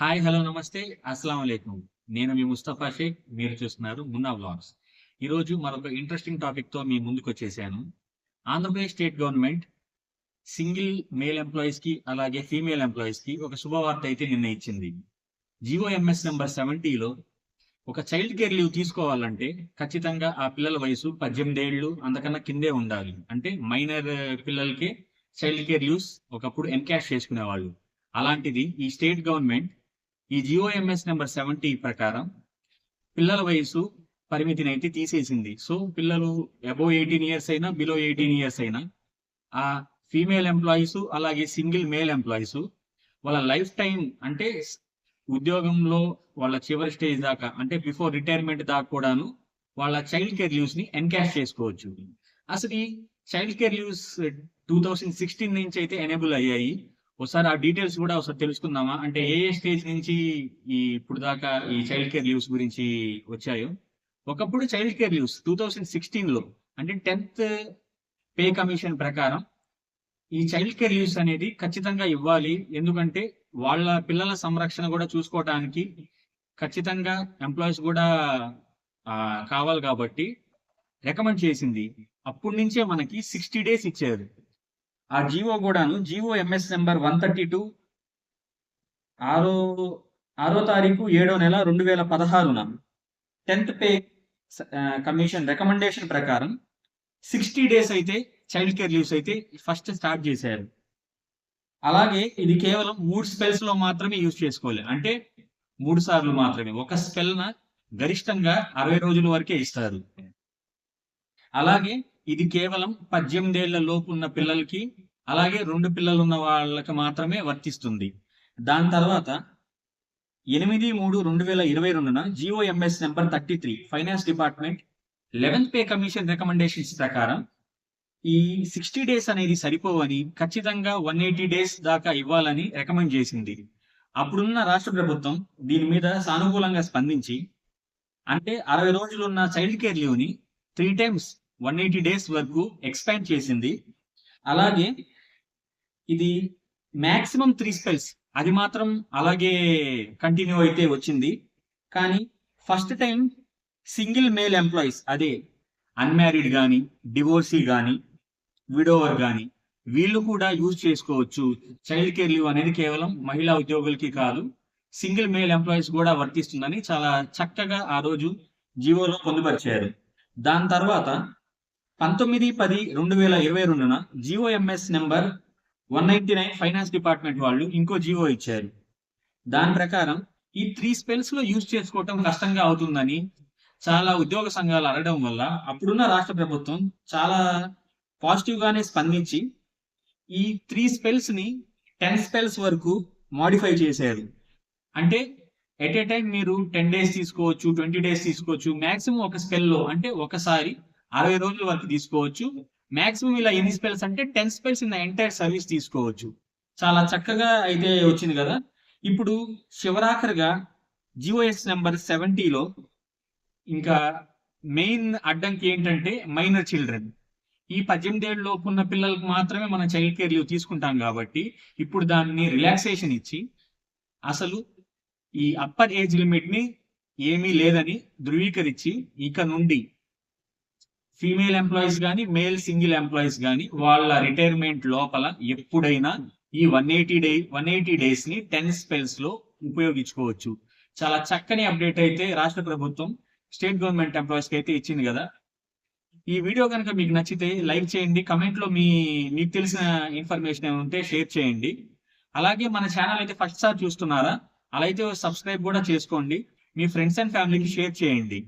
Hi, hello, నమస్తే. అస్సలాము అలైకుం. నేను మీ ముస్తఫా షేక్. మీరు చూస్తున్నారు మున్నా వ్లాగ్స్. ఈరోజు మరొక ఇంట్రెస్టింగ్ టాపిక్‌తో మీ ముందుకొచ్చేసాను. Andhra Pradesh state government single male ఎంప్లాయీస్‌కి, అలాగే ఫీమేల్ ఎంప్లాయీస్‌కి ఒక శుభవార్త అయితే నిన్న ఇచ్చింది. జీఓఎంఎస్ నంబర్ 70లో ఒక చైల్డ్ కేర్ లీవ్ తీసుకోవాలంటే ఖచ్చితంగా ఆ పిల్లల వయసు 18 ఏళ్ళు అంతకన్నా కిందే ఉండాలి. అంటే మైనర్ పిల్లలకే చైల్డ్ కేర్ లీవ్స్ ఒకప్పుడు ఎన్‌క్యాష్ చేసుకునేవాళ్ళు. అలాంటిది ఈ స్టేట్ గవర్నమెంట్ ఈ జీఓఎంఎస్ నెంబర్ 70 ప్రకారం పిల్లల వయసు పరిమితిని అయితే తీసేసింది. సో పిల్లలు అబోవ్ 18 ఇయర్స్ అయినా, బిలో 18 ఇయర్స్ అయినా ఆ ఫీమేల్ ఎంప్లాయీస్ అలాగే సింగిల్ మేల్ ఎంప్లాయీస్ వాళ్ళ లైఫ్ టైం అంటే ఉద్యోగంలో వాళ్ళ చివరి స్టేజ్ దాకా అంటే బిఫోర్ రిటైర్మెంట్ దాకా కూడాను వాళ్ళ చైల్డ్ కేర్ లీవ్స్ ని ఎన్కాష్ చేసుకోవచ్చు. అసలు ఈ చైల్డ్ కేర్ లీవ్స్ 2016 నుంచి అయితే ఎనేబుల్ అయ్యాయి. ఒకసారి ఆ డీటెయిల్స్ కూడా ఒకసారి తెలుసుకుందామా? అంటే ఏ స్టేజ్ నుంచి ఇప్పుడు దాకా ఈ చైల్డ్ కేర్ లీవ్స్ గురించి వచ్చాయో. ఒకప్పుడు చైల్డ్ కేర్ లీవ్స్ 2016లో అంటే 10th పే కమిషన్ ప్రకారం ఈ చైల్డ్ కేర్ లీవ్స్ అనేది ఖచ్చితంగా ఇవ్వాలి. ఎందుకంటే వాళ్ళ పిల్లల సంరక్షణ కూడా చూసుకోవటానికి ఖచ్చితంగా ఎంప్లాయీస్ కూడా కావాలి కాబట్టి రికమెండ్ చేసింది. అప్పటి నుంచే మనకి 60 డేస్ ఇచ్చారు. ఆ జీవో కూడాను జీవో ఎంఎస్ నెంబర్ 132 ఆరో తారీఖు 7వ నెల 2016న 10th పే కమిషన్ రికమెండేషన్ ప్రకారం 60 డేస్ అయితే చైల్డ్ కేర్ లీవ్స్ అయితే ఫస్ట్ స్టార్ట్ చేశారు. అలాగే ఇది కేవలం 3 స్పెల్స్ లో మాత్రమే యూజ్ చేసుకోవాలి. అంటే 3 సార్లు మాత్రమే. ఒక స్పెల్ గరిష్టంగా 60 రోజుల వరకే ఇస్తారు. అలాగే ఇది కేవలం 18 ఏళ్ల లోపు ఉన్న పిల్లలకి, అలాగే 2 పిల్లలు ఉన్న వాళ్ళకి మాత్రమే వర్తిస్తుంది. దాని తర్వాత 8/3/2022న GOMS number 33 finance department 11th pay commission recommendations ప్రకారం ఈ 60 డేస్ అనేది సరిపోవని ఖచ్చితంగా 180 డేస్ దాకా ఇవ్వాలని రికమెండ్ చేసింది. అప్పుడున్న రాష్ట్ర ప్రభుత్వం దీని మీద సానుకూలంగా స్పందించి అంటే 60 రోజులు ఉన్న చైల్డ్ కేర్ లీవ్ ని 3 times 180 డేస్ వరకు ఎక్స్పాండ్ చేసింది. అలాగే ఇది మాక్సిమం 3 స్పెల్స్ అది మాత్రం అలాగే కంటిన్యూ అయితే వచ్చింది. కానీ first time single male employees అదే అన్మ్యారీడ్ కానీ, డివోర్సీ కానీ, విడోవర్ కానీ వీళ్ళు కూడా యూజ్ చేసుకోవచ్చు. చైల్డ్ కేర్ లీవ్ అనేది కేవలం మహిళా ఉద్యోగులకి కాదు, సింగిల్ మేల్ ఎంప్లాయీస్ కూడా వర్తిస్తుందని చాలా చక్కగా ఆ రోజు జీవోలో పొందుపరిచారు. దాని తర్వాత 19/10/2022న జీఓఎంఎస్ నెంబర్ 199 ఫైనాన్స్ డిపార్ట్మెంట్ వాళ్ళు ఇంకో జీవో ఇచ్చారు. దాని ప్రకారం ఈ 3 స్పెల్స్ లో యూజ్ చేసుకోవటం కష్టంగా అవుతుందని చాలా ఉద్యోగ సంఘాలు అడగడం వల్ల అప్పుడున్న రాష్ట్ర ప్రభుత్వం చాలా పాజిటివ్ గానే స్పందించి ఈ 3 స్పెల్స్ ని 10 స్పెల్స్ వరకు మాడిఫై చేశారు. అంటే ఎట్ ఏ టైం మీరు 10 డేస్ తీసుకోవచ్చు, 20 డేస్ తీసుకోవచ్చు. మాక్సిమం ఒక స్పెల్ లో అంటే ఒకసారి 60 రోజుల వరకు తీసుకోవచ్చు. మాక్సిమం ఇలా ఎన్ని స్పెల్స్ అంటే 10 spells in the entire service తీసుకోవచ్చు. చాలా చక్కగా అయితే వచ్చింది కదా. ఇప్పుడు చివరాఖరిగా జిఓఎస్ నెంబర్ 70లో ఇంకా మెయిన్ అడ్డంకి ఏంటంటే మైనర్ చిల్డ్రన్. ఈ 18 ఏళ్ళ లోపు ఉన్న పిల్లలకు మాత్రమే మనం చైల్డ్ కేర్ లీవ్ తీసుకుంటాం కాబట్టి ఇప్పుడు దాన్ని రిలాక్సేషన్ ఇచ్చి అసలు ఈ అప్పర్ ఏజ్ లిమిట్ ని ఏమీ లేదని ధృవీకరించి ఇక నుండి ఫీమేల్ ఎంప్లాయీస్ కానీ, మేల్ సింగిల్ ఎంప్లాయీస్ కానీ వాళ్ళ రిటైర్మెంట్ లోపల ఎప్పుడైనా ఈ 180 డేస్ ని 10 స్పెల్స్ లో ఉపయోగించుకోవచ్చు. చాలా చక్కని అప్డేట్ అయితే రాష్ట్ర ప్రభుత్వం స్టేట్ గవర్నమెంట్ ఎంప్లాయీస్ కి అయితే ఇచ్చింది కదా. ఈ వీడియో కనుక మీకు నచ్చితే లైక్ చేయండి, కమెంట్ లో మీకు తెలిసిన ఇన్ఫర్మేషన్ ఏమైనా ఉంటే షేర్ చేయండి. అలాగే మన ఛానల్ అయితే ఫస్ట్ సారి చూస్తున్నారా? అలా అయితే సబ్స్క్రైబ్ కూడా చేసుకోండి. మీ ఫ్రెండ్స్ అండ్ ఫ్యామిలీకి షేర్ చేయండి.